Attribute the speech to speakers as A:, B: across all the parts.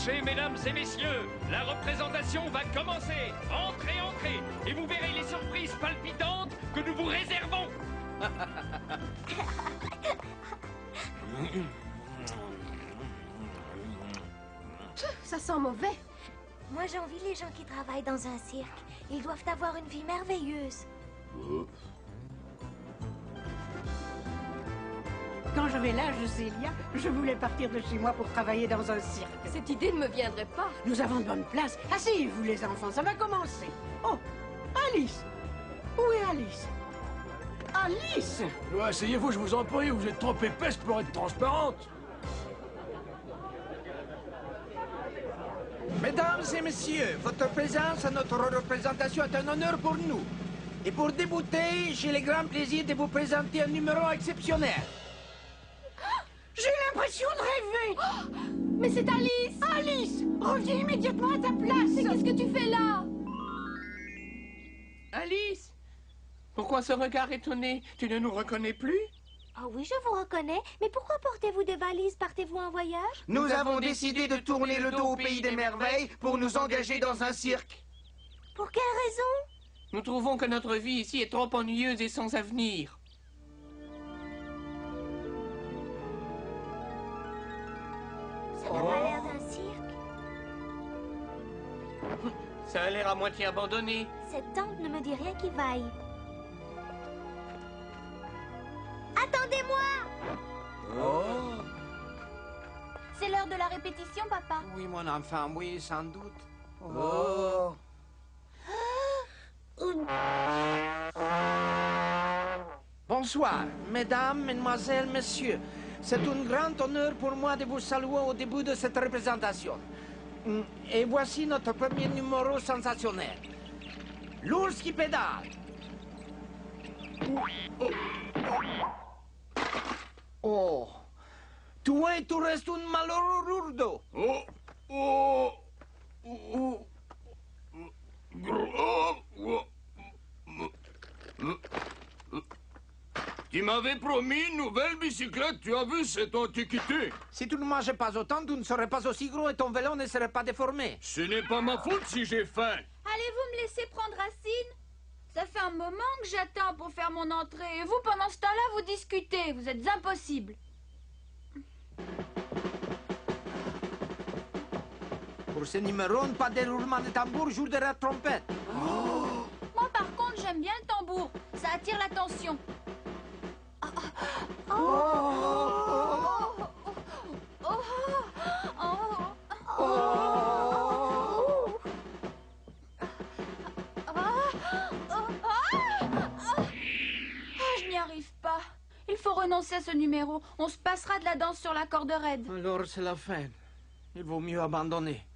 A: Marchez, mesdames et messieurs, la représentation va commencer. Entrez, entrez, et vous verrez les surprises palpitantes que nous vous réservons.
B: Ça sent mauvais.
C: Moi, j'envie les gens qui travaillent dans un cirque. Ils doivent avoir une vie merveilleuse.
D: Quand j'avais l'âge de Célia, je voulais partir de chez moi pour travailler dans un cirque.
B: Cette idée ne me viendrait pas.
D: Nous avons de bonnes places. Asseyez-vous les enfants, ça va commencer. Oh, Alice. Où est Alice? Alice!
E: Ouais, asseyez-vous, je vous en prie, vous êtes trop épaisse pour être transparente.
F: Mesdames et messieurs, votre présence à notre représentation est un honneur pour nous. Et pour débuter, j'ai le grand plaisir de vous présenter un numéro exceptionnel.
D: J'ai l'impression de rêver!
B: Mais c'est Alice!
D: Alice! Reviens immédiatement à ta place!
B: Mais qu'est-ce que tu fais là?
G: Alice! Pourquoi ce regard étonné? Tu ne nous reconnais plus?
C: Ah oui, je vous reconnais. Mais pourquoi portez-vous des valises? Partez-vous en voyage?
F: Nous avons décidé de tourner le dos au pays des merveilles pour nous engager dans un cirque.
C: Pour quelle raison?
G: Nous trouvons que notre vie ici est trop ennuyeuse et sans avenir.
C: Ça n'a pas l'air d'un cirque.
G: Ça a l'air à moitié abandonné.
C: Cette tente ne me dit rien qui vaille. Attendez-moi!
F: Oh!
C: C'est l'heure de la répétition, papa.
F: Oui, mon enfant, oui, sans doute. Oh! Bonsoir, mesdames, mesdemoiselles, messieurs. C'est un grand honneur pour moi de vous saluer au début de cette représentation. Et voici notre premier numéro sensationnel. L'ours qui pédale. Oh! Tu es, tu restes un malheureux lourdeau.
E: Oh, oh, oh, oh, Tu m'avais promis une nouvelle bicyclette, tu as vu cette antiquité?
F: Si tu ne mangeais pas autant, tu ne serais pas aussi gros et ton vélo ne serait pas déformé.
E: Ce n'est pas ma faute si j'ai faim.
H: Allez-vous me laisser prendre Racine? Ça fait un moment que j'attends pour faire mon entrée. Et vous, pendant ce temps-là, vous discutez. Vous êtes impossible.
F: Pour ce numéro, pas de roulement de tambour, jour de la trompette.
H: Moi, par contre, j'aime bien le tambour. Ça attire l'attention. Je n'y arrive pas. Il faut renoncer à ce numéro. On se passera de la danse sur la corde raide.
F: Alors c'est la fin. Il vaut mieux abandonner.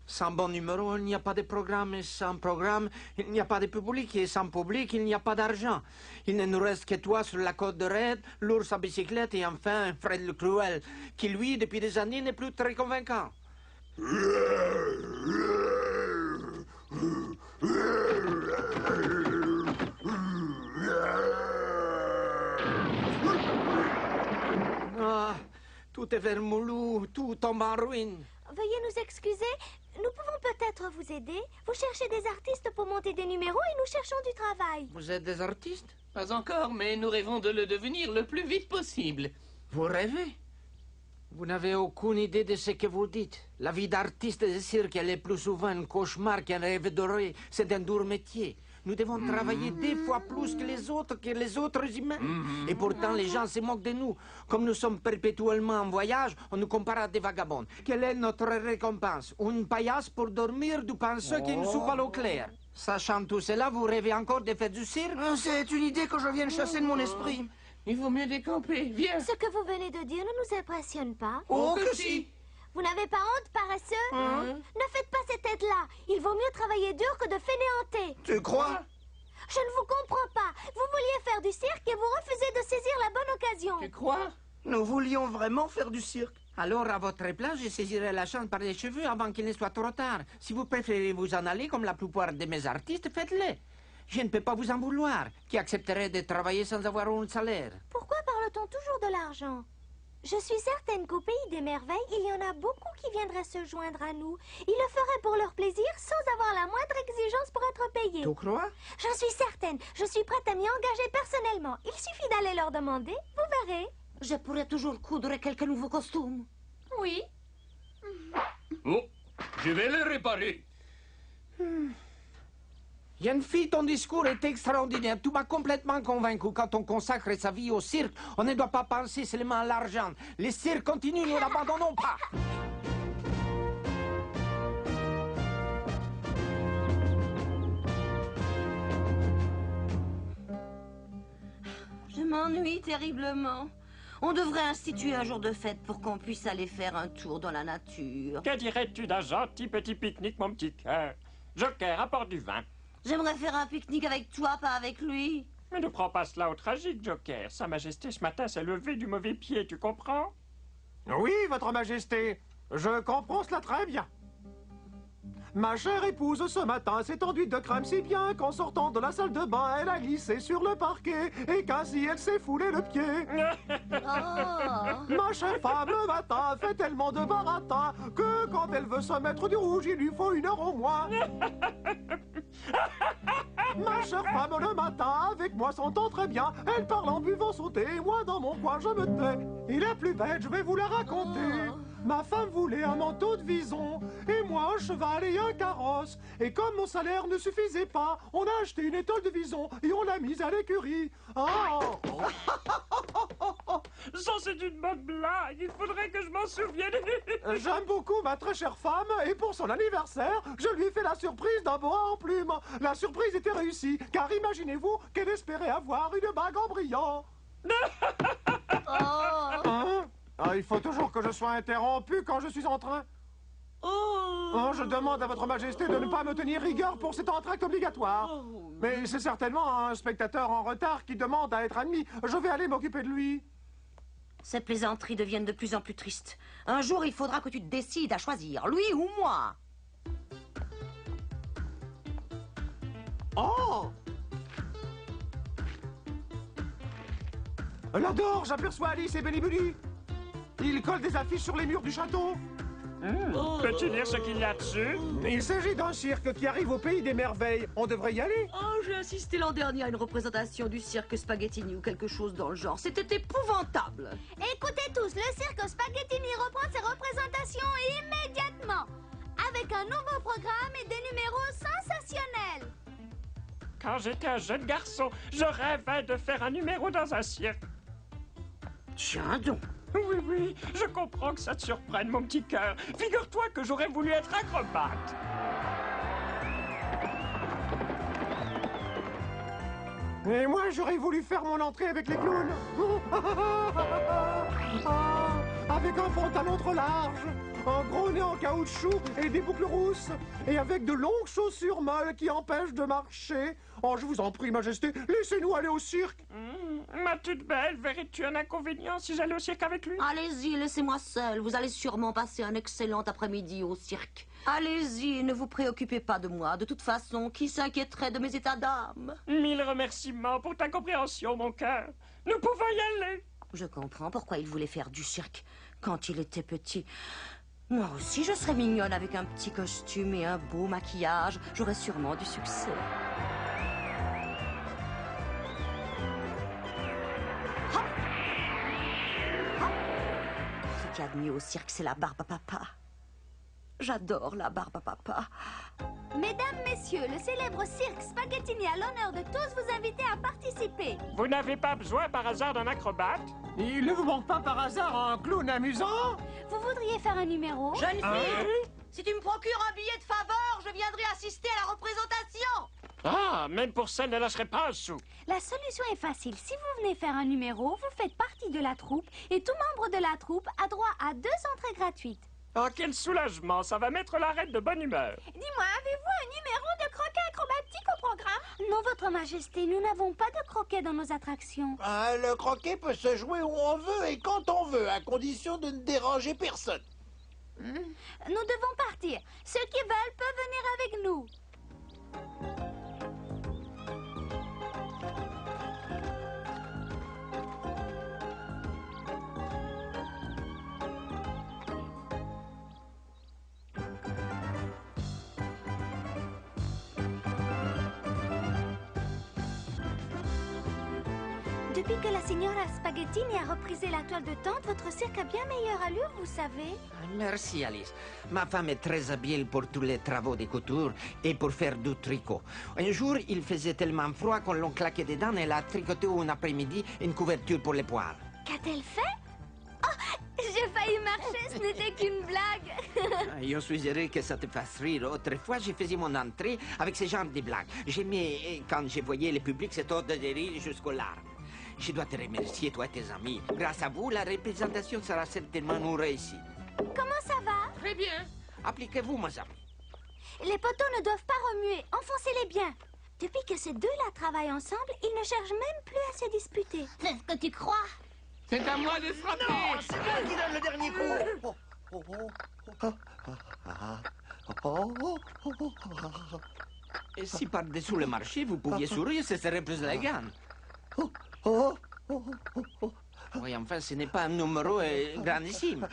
F: Sans bon numéro, il n'y a pas de programme, et sans programme, il n'y a pas de public, et sans public, il n'y a pas d'argent. Il ne nous reste que toi sur la côte de raide, l'ours à bicyclette, et enfin Fred le Cruel, qui lui, depuis des années, n'est plus très convaincant. Ah, tout est vermoulu, tout tombe en ruine.
C: Veuillez nous excuser. Nous pouvons peut-être vous aider. Vous cherchez des artistes pour monter des numéros et nous cherchons du travail.
F: Vous êtes des artistes?
G: Pas encore, mais nous rêvons de le devenir le plus vite possible.
F: Vous rêvez? Vous n'avez aucune idée de ce que vous dites. La vie d'artiste de cirque, elle est plus souvent un cauchemar qu'un rêve doré. C'est un dur métier. Nous devons travailler 2 fois plus que les autres humains. Et pourtant, les gens se moquent de nous. Comme nous sommes perpétuellement en voyage, on nous compare à des vagabonds. Quelle est notre récompense? Une paillasse pour dormir du panseux qui nous soupe à l'eau claire. Sachant tout cela, vous rêvez encore de faire du cirque?
I: C'est une idée que je viens de chasser de mon esprit.
G: Il vaut mieux décamper. Viens.
C: Ce que vous venez de dire ne nous impressionne pas.
I: Oh, que si!
C: Vous n'avez pas honte, paresseux? Ne faites pas cette tête-là. Il vaut mieux travailler dur que de fainéanter.
I: Tu crois?
C: Je ne vous comprends pas. Vous vouliez faire du cirque et vous refusez de saisir la bonne occasion.
G: Tu crois?
I: Nous voulions vraiment faire du cirque.
F: Alors, à votre place, je saisirai la chance par les cheveux avant qu'il ne soit trop tard. Si vous préférez vous en aller comme la plupart de mes artistes, faites-le. Je ne peux pas vous en vouloir. Qui accepterait de travailler sans avoir un salaire?
C: Pourquoi parle-t-on toujours de l'argent? Je suis certaine qu'au Pays des Merveilles, il y en a beaucoup qui viendraient se joindre à nous. Ils le feraient pour leur plaisir sans avoir la moindre exigence pour être payés.
F: Tu crois?
C: J'en suis certaine. Je suis prête à m'y engager personnellement. Il suffit d'aller leur demander. Vous verrez.
J: Je pourrais toujours coudre quelques nouveaux costumes.
H: Oui.
E: Oh, je vais les réparer.
F: Yanfi, ton discours est extraordinaire. Tu m'as complètement convaincu. Quand on consacre sa vie au cirque, on ne doit pas penser seulement à l'argent. Le cirque continue, nous n'abandonnons pas.
J: Je m'ennuie terriblement. On devrait instituer un jour de fête pour qu'on puisse aller faire un tour dans la nature.
A: Que dirais-tu d'un gentil petit pique-nique, mon petit cœur? Joker, apporte du vin.
J: J'aimerais faire un pique-nique avec toi, pas avec lui.
A: Mais ne prends pas cela au tragique, Joker. Sa Majesté, ce matin, s'est levée du mauvais pied, tu comprends?
K: Oui, Votre Majesté, je comprends cela très bien. Ma chère épouse, ce matin, s'est enduite de crème si bien qu'en sortant de la salle de bain, elle a glissé sur le parquet et qu'ainsi elle s'est foulé le pied.
J: Oh.
K: Ma chère femme, le matin, fait tellement de baratin que quand elle veut se mettre du rouge, il lui faut 1 heure au moins. Ma chère femme, le matin, avec moi s'entend très bien. Elle parle en buvant son thé, et moi dans mon coin je me tais. Et la plus bête, je vais vous la raconter. Ma femme voulait un manteau de vison, et moi un cheval et un carrosse. Et comme mon salaire ne suffisait pas, on a acheté une étole de vison et on l'a mise à l'écurie. Oh.
A: Ça, c'est une bonne blague. Il faudrait que je m'en souvienne.
K: J'aime beaucoup ma très chère femme, et pour son anniversaire, je lui ai fait la surprise d'un boa en plume. La surprise était réussie, car imaginez-vous qu'elle espérait avoir une bague en brillant. Hein? Ah, il faut toujours que je sois interrompu quand je suis en train. Oh, je demande à Votre Majesté de ne pas me tenir rigueur pour cet entracte obligatoire. Mais c'est certainement un spectateur en retard qui demande à être admis. Je vais aller m'occuper de lui.
J: Ces plaisanteries deviennent de plus en plus tristes. Un jour, il faudra que tu te décides à choisir, lui ou moi.
K: Oh! Là-dehors, j'aperçois Alice et Benny Buddy. Ils collent des affiches sur les murs du château.
A: Peux-tu lire ce qu'il y a dessus?
K: Il s'agit d'un cirque qui arrive au Pays des Merveilles. On devrait y aller.
J: Oh, j'ai assisté l'an dernier à une représentation du cirque Spaghettini ou quelque chose dans le genre. C'était épouvantable.
C: Écoutez tous, le cirque Spaghettini reprend ses représentations immédiatement. Avec un nouveau programme et des numéros sensationnels.
A: Quand j'étais un jeune garçon, je rêvais de faire un numéro dans un cirque.
J: Tiens donc.
A: Oui, oui, je comprends que ça te surprenne, mon petit cœur. Figure-toi que j'aurais voulu être acrobate.
K: Et moi, j'aurais voulu faire mon entrée avec les clowns. Avec un pantalon trop large, un gros nez en caoutchouc et des boucles rousses. Et avec de longues chaussures molles qui empêchent de marcher. Oh, je vous en prie, Majesté, laissez-nous aller au cirque.
A: Ma toute belle, verrais-tu un inconvénient si j'allais au cirque avec lui?
J: Allez-y, laissez-moi seul. Vous allez sûrement passer un excellent après-midi au cirque. Allez-y, ne vous préoccupez pas de moi. De toute façon, qui s'inquiéterait de mes états d'âme?
A: 1000 remerciements pour ta compréhension, mon cœur. Nous pouvons y aller.
J: Je comprends pourquoi il voulait faire du cirque quand il était petit. Moi aussi, je serais mignonne avec un petit costume et un beau maquillage. J'aurais sûrement du succès. Hop! Hop! Ce qu'il y a de mieux au cirque, c'est la barbe à papa. J'adore la barbe à papa.
C: Mesdames, messieurs, le célèbre cirque Spaghettini a l'honneur de tous vous inviter à participer.
A: Vous n'avez pas besoin par hasard d'un acrobate?
K: Il ne vous manque pas par hasard un clown amusant?
C: Vous voudriez faire un numéro?
J: Jeune fille, si tu me procures un billet de faveur, je viendrai assister à la représentation.
A: Ah, même pour ça, ne lâcherai pas un sou.
B: La solution est facile. Si vous venez faire un numéro, vous faites partie de la troupe et tout membre de la troupe a droit à 2 entrées gratuites.
A: Oh, quel soulagement, ça va mettre la reine de bonne humeur.
B: Dis-moi, avez-vous un numéro de croquet acrobatique au programme? Non, Votre Majesté, nous n'avons pas de croquet dans nos attractions.
I: Le croquet peut se jouer où on veut et quand on veut, à condition de ne déranger personne.
B: Nous devons partir. Ceux qui veulent peuvent venir avec nous. Depuis que la signora Spaghettini a reprisé la toile de tente, votre cirque a bien meilleure allure, vous savez.
F: Merci, Alice. Ma femme est très habile pour tous les travaux de couture et pour faire du tricot. Un jour, il faisait tellement froid qu'on l'on claquait dedans et elle a tricoté un après-midi une couverture pour les poils.
B: Qu'a-t-elle fait? Oh, j'ai failli marcher, ce n'était qu'une blague.
F: Je suis heureux que ça te fasse rire. Autrefois, je faisais mon entrée avec ce genre de blagues. J'aimais quand je voyais le public se tordre de rire jusqu'aux larmes. Je dois te remercier, toi et tes amis. Grâce à vous, la représentation sera certainement une réussite.
B: Comment ça va?
G: Très bien.
F: Appliquez-vous, mes amis.
B: Les poteaux ne doivent pas remuer, enfoncez-les bien. Depuis que ces deux-là travaillent ensemble, ils ne cherchent même plus à se disputer.
C: C'est ce que tu crois?
G: C'est à moi de frapper.
I: Non, c'est moi qui donne le dernier coup.
F: Et si par-dessous le marché, vous pouviez sourire, ce serait plus élégant. Oui, enfin, ce n'est pas un numéro grandissime.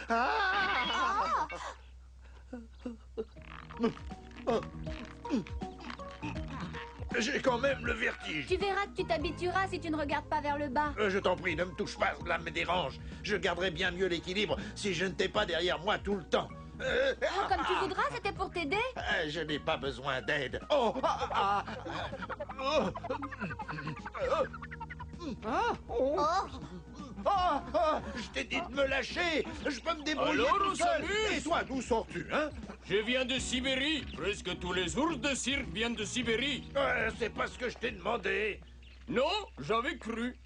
I: J'ai quand même le vertige.
H: Tu verras que tu t'habitueras si tu ne regardes pas vers le bas.
I: Je t'en prie, ne me touche pas, cela me dérange. Je garderai bien mieux l'équilibre si je ne t'ai pas derrière moi tout le temps.
H: Comme tu voudras, c'était pour t'aider.
I: Je n'ai pas besoin d'aide. Je t'ai dit de me lâcher. Je peux me débrouiller
E: Alors,
I: tout
E: on
I: seul.
E: s'amuse.
I: Et toi, d'où sors-tu, hein?
E: Je viens de Sibérie. Presque tous les ours de cirque viennent de Sibérie.
I: C'est pas ce que je t'ai demandé.
E: Non, j'avais cru.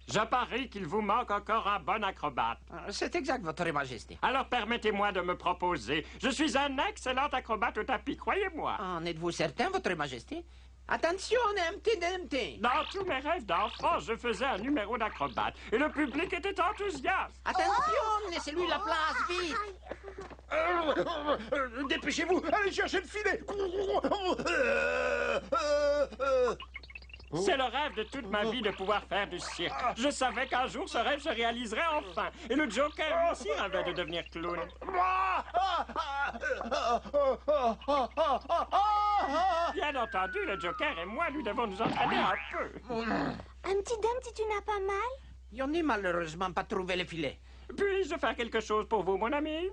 L: Je parie qu'il vous manque encore un bon acrobate.
F: C'est exact, votre majesté.
L: Alors permettez-moi de me proposer. Je suis un excellent acrobate au tapis, croyez-moi.
F: En êtes-vous certain, votre majesté? Attention, empty.
L: Dans tous mes rêves d'enfant, je faisais un numéro d'acrobate et le public était enthousiaste.
F: Attention, laissez-lui la place, vite.
I: Dépêchez-vous, allez chercher le filet.
L: C'est le rêve de toute ma vie de pouvoir faire du cirque. Je savais qu'un jour ce rêve se réaliserait enfin. Et le Joker aussi rêvait de devenir clown. Bien entendu, le Joker et moi, nous devons nous entraîner un peu.
B: Dumpty, tu n'as pas mal?
F: On n'est malheureusement pas trouvé le filet.
L: Puis-je faire quelque chose pour vous, mon ami?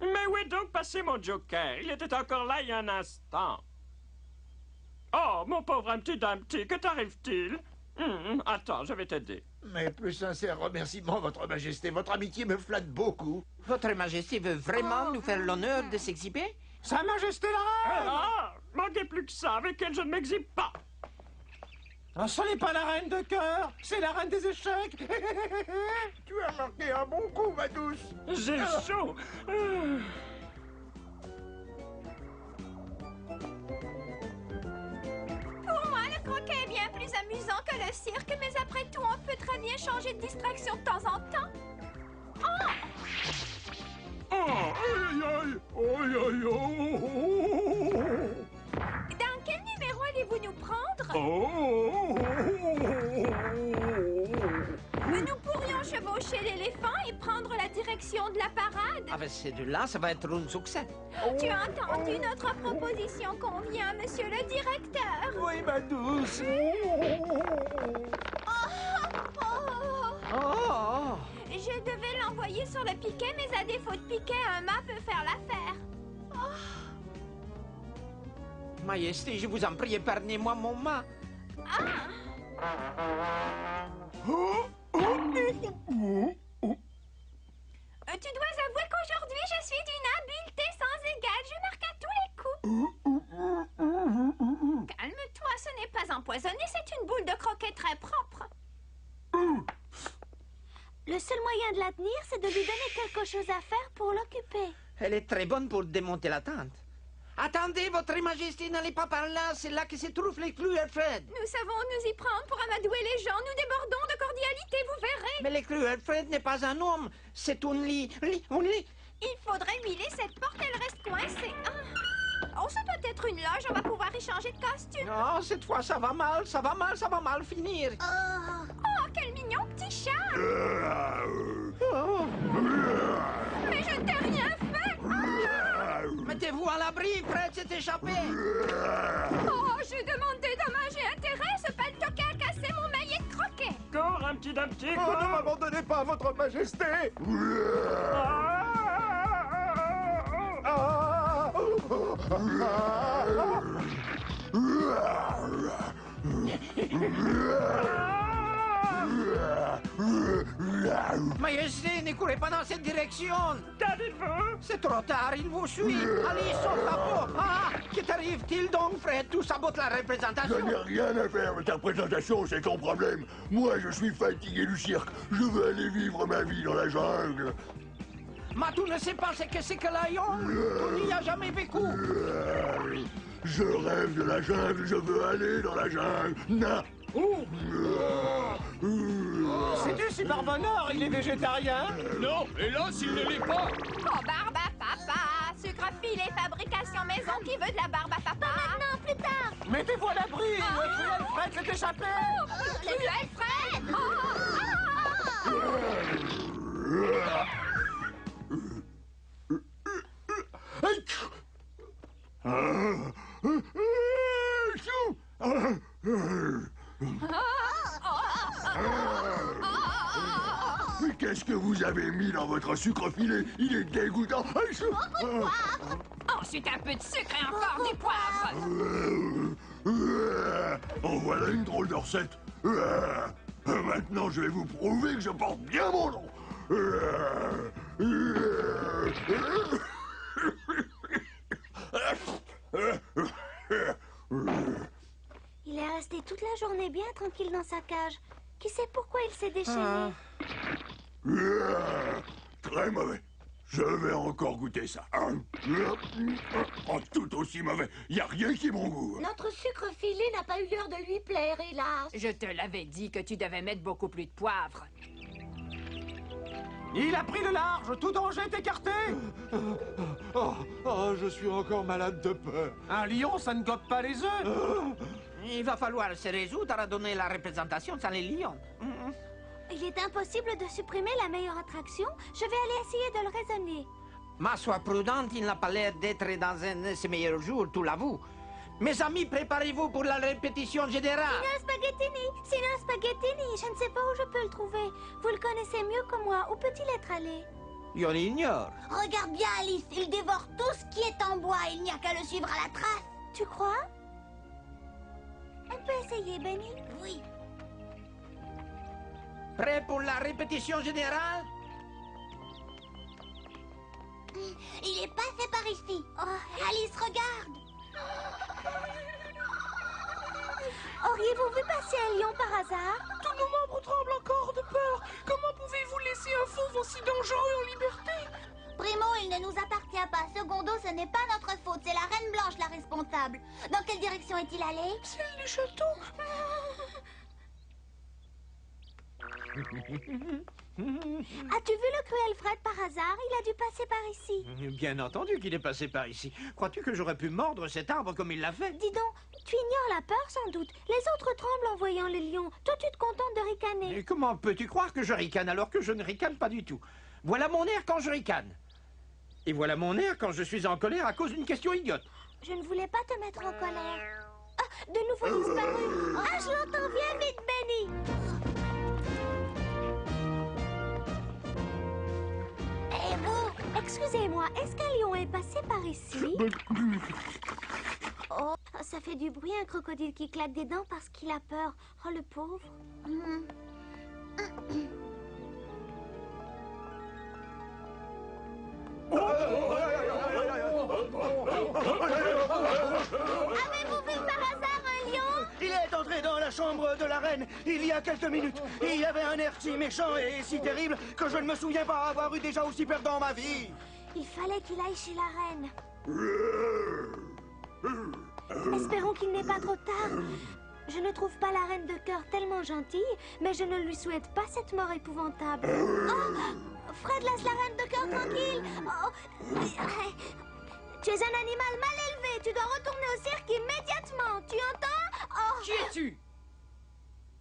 L: Mais où est donc passé mon Joker? Il était encore là il y a un instant. Oh, mon pauvre Dumpty, que t'arrive-t-il? Attends, je vais t'aider.
I: Mes plus sincères remerciements, votre majesté. Votre amitié me flatte beaucoup.
F: Votre majesté veut vraiment nous faire l'honneur de s'exhiber?
K: Sa majesté la reine!
L: Ah, manquez plus que ça, avec elle je ne m'exhibe pas.
K: Ce n'est pas la reine de cœur, c'est la reine des échecs.
I: Tu as marqué un bon coup, ma douce.
L: J'ai chaud.
H: Pour moi, le croquet est bien plus amusant que le cirque, mais après tout, on peut très bien changer de distraction de temps en temps. Dans quel numéro allez-vous nous prendre? Nous pourrions chevaucher l'éléphant et prendre la direction de la parade.
F: Avec ces deux-là, ça va être un succès.
H: Tu as entendu notre proposition convient, monsieur le directeur.
I: Oui, ma douce.
H: Je devais l'envoyer sur le piquet, mais à défaut de piquet, un mât peut faire l'affaire.
F: Majesté, je vous en prie, épargnez-moi mon mât.
H: Tu dois avouer qu'aujourd'hui, je suis d'une habileté sans égale. Je marque à tous les coups. Calme-toi, ce n'est pas empoisonné, c'est une boule de croquet très propre.
B: Le seul moyen de la tenir, c'est de lui donner quelque chose à faire pour l'occuper.
F: Elle est très bonne pour démonter la tente. Attendez, votre majesté, n'allez pas par là, c'est là que se trouvent les clous, Alfred.
H: Nous savons nous y prendre pour amadouer les gens. Nous débordons de cordialité, vous verrez.
F: Mais les clous, Alfred n'est pas un homme, c'est un lit.
H: Il faudrait huiler cette porte, elle reste coincée. Oh, ça doit être une loge, on va pouvoir échanger de costume.
F: Non, cette fois, ça va mal finir.
H: Oh, quel mignon petit chat. Mais je ne t'ai rien fait.
F: Mettez-vous à l'abri, prêt de s'échapper.
H: Oh, je demande des dommages et intérêts. Ce paltoquet a cassé mon maillet de croquet.
L: Cours, petit Dumpty.
K: Oh, ne m'abandonnez pas, votre majesté.
F: Majesté, ne courez pas dans cette direction.
L: Qu'avez-vous?
F: C'est trop tard, il vous suit. Alice, sauve la peau. Ah, que t'arrive-t-il donc, Fred? Tout sabote la représentation.
E: Je n'ai rien à faire avec ta présentation, c'est ton problème. Moi, je suis fatigué du cirque. Je veux aller vivre ma vie dans la jungle.
F: Matou ne sait pas ce que c'est que la jungle. Tu n'y as jamais vécu.
E: Je rêve de la jungle, je veux aller dans la jungle.
K: C'est du super bonheur, il est végétarien.
A: Non, hélas, il ne l'est pas.
H: Oh, barbe à papa. Sucre filé, fabrication maison. Qui veut de la barbe à papa?
C: Maintenant, plus tard.
K: Mettez-vous à l'abri, le cruel Fred s'est échappé.
H: Le cruel Fred.
E: Mais qu'est-ce que vous avez mis dans votre sucre filé? Il est dégoûtant.
H: Ensuite, un peu de sucre et encore du poivre.
E: En voilà une drôle de recette. Maintenant, je vais vous prouver que je porte bien mon nom.
C: Il est resté toute la journée bien tranquille dans sa cage. Qui sait pourquoi il s'est déchaîné?
E: Très mauvais. Je vais encore goûter ça. Oh, tout aussi mauvais. Y a rien qui est mon goût.
C: Notre sucre filé n'a pas eu l'heure de lui plaire, hélas.
H: Je te l'avais dit que tu devais mettre beaucoup plus de poivre.
K: Il a pris le large, tout danger est écarté.
I: Je suis encore malade de peur.
K: Un lion, ça ne gobe pas les œufs.
F: Il va falloir se résoudre à donner la représentation sans les lions.
C: Il est impossible de supprimer la meilleure attraction. Je vais aller essayer de le raisonner.
F: Ma sois prudente, il n'a pas l'air d'être dans un de ses meilleurs jours, tu l'avoues. Mes amis, préparez-vous pour la répétition générale.
C: Signor Spaghettini, je ne sais pas où je peux le trouver. Vous le connaissez mieux que moi. Où peut-il être allé?
F: On l'ignore.
C: Regarde bien, Alice. Il dévore tout ce qui est en bois. Il n'y a qu'à le suivre à la trace. Tu crois? On peut essayer, Benny? Oui.
F: Prêt pour la répétition générale?
C: Il est passé par ici. Oh, Alice, regarde. Auriez-vous vu passer un lion par hasard?
G: Tous nos membres tremblent encore de peur. Comment pouvez-vous laisser un fauve aussi dangereux en liberté?
C: Primo, il ne nous appartient pas. Secondo, ce n'est pas notre faute. C'est la Reine Blanche la responsable. Dans quelle direction est-il allé?
G: Celle du château.
C: As-tu vu le cruel Fred par hasard? Il a dû passer par ici.
F: Bien entendu qu'il est passé par ici. Crois-tu que j'aurais pu mordre cet arbre comme il l'a fait?
C: Dis donc, tu ignores la peur sans doute. Les autres tremblent en voyant le lion. Toi, tu te contentes de ricaner.
F: Et comment peux-tu croire que je ricane alors que je ne ricane pas du tout? Voilà mon air quand je ricane. Et voilà mon air quand je suis en colère à cause d'une question idiote.
C: Je ne voulais pas te mettre en colère. Ah, de nouveau disparu. Ah, je l'entends. Viens vite, Benny. Et vous? Excusez-moi, est-ce qu'un lion est passé par ici? Oh, ça fait du bruit, un crocodile qui claque des dents parce qu'il a peur. Oh, le pauvre. Avez-vous vu par hasard un lion?
M: Il est entré dans la chambre de la reine il y a quelques minutes. Il avait un air si méchant et si terrible que je ne me souviens pas avoir eu déjà aussi peur dans ma vie.
C: Il fallait qu'il aille chez la reine. Espérons qu'il n'est pas trop tard. Je ne trouve pas la reine de cœur tellement gentille, mais je ne lui souhaite pas cette mort épouvantable. Oh, Fred, laisse la reine de cœur tranquille. Oh, tu es un animal mal élevé. Tu dois retourner au cirque immédiatement. Tu entends? Oh.
G: Qui es-tu?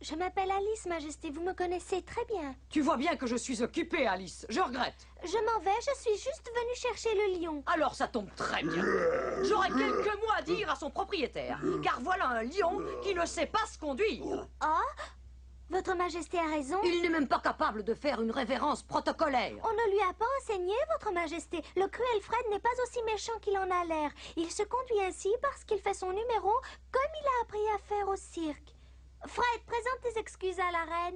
C: Je m'appelle Alice, Majesté. Vous me connaissez très bien.
G: Tu vois bien que je suis occupée, Alice. Je regrette.
C: Je m'en vais. Je suis juste venue chercher le lion.
G: Alors ça tombe très bien. J'aurai quelques mots à dire à son propriétaire. Car voilà un lion qui ne sait pas se conduire.
C: Oh? Votre Majesté a raison.
J: Il n'est même pas capable de faire une révérence protocolaire.
C: On ne lui a pas enseigné, Votre Majesté. Le cruel Fred n'est pas aussi méchant qu'il en a l'air. Il se conduit ainsi parce qu'il fait son numéro comme il a appris à faire au cirque. Fred, présente tes excuses à la reine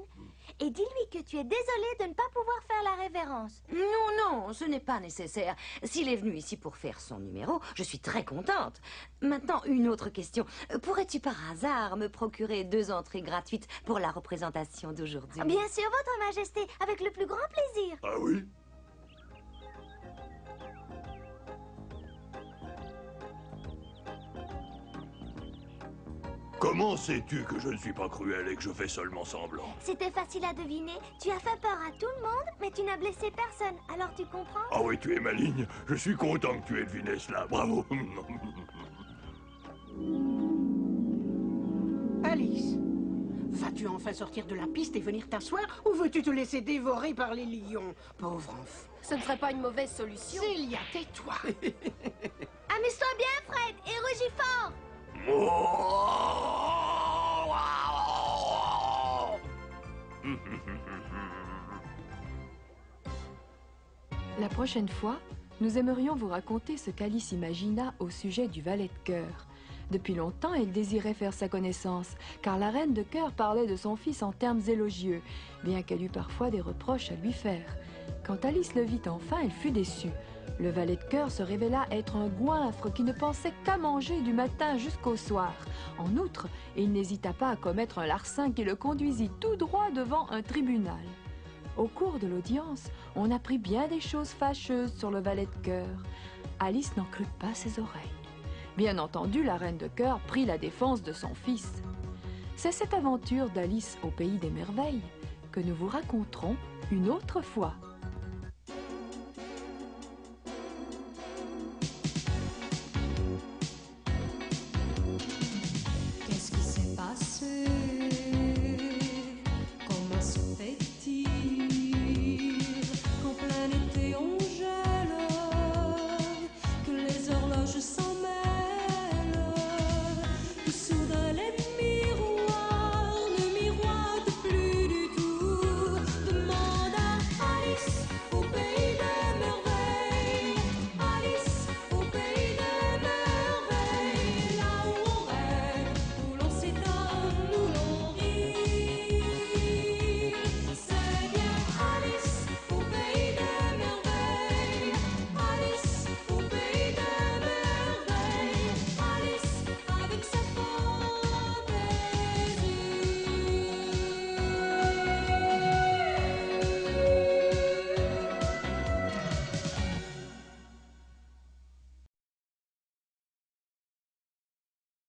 C: et dis-lui que tu es désolé de ne pas pouvoir faire la révérence.
J: Non, ce n'est pas nécessaire. S'il est venu ici pour faire son numéro, je suis très contente. Maintenant, une autre question. Pourrais-tu par hasard me procurer 2 entrées gratuites pour la représentation d'aujourd'hui?
C: Bien sûr, Votre Majesté, avec le plus grand plaisir.
E: Ah oui? Comment sais-tu que je ne suis pas cruel et que je fais seulement semblant?
C: C'était facile à deviner. Tu as fait peur à tout le monde, mais tu n'as blessé personne. Alors tu comprends?
E: Ah oui, tu es maligne. Je suis content que tu aies deviné cela. Bravo.
D: Alice, vas-tu enfin sortir de la piste et venir t'asseoir ou veux-tu te laisser dévorer par les lions? Pauvre enfant.
N: Ce ne serait pas une mauvaise solution.
D: Célia, tais-toi.
C: Amuse-toi bien, Fred, et rugis fort.
O: La prochaine fois, nous aimerions vous raconter ce qu'Alice imagina au sujet du valet de cœur. Depuis longtemps, elle désirait faire sa connaissance, car la reine de cœur parlait de son fils en termes élogieux, bien qu'elle eût parfois des reproches à lui faire. Quand Alice le vit enfin, elle fut déçue. Le valet de cœur se révéla être un goinfre qui ne pensait qu'à manger du matin jusqu'au soir. En outre, il n'hésita pas à commettre un larcin qui le conduisit tout droit devant un tribunal. Au cours de l'audience, on apprit bien des choses fâcheuses sur le valet de cœur. Alice n'en crut pas ses oreilles. Bien entendu, la reine de cœur prit la défense de son fils. C'est cette aventure d'Alice au pays des merveilles que nous vous raconterons une autre fois.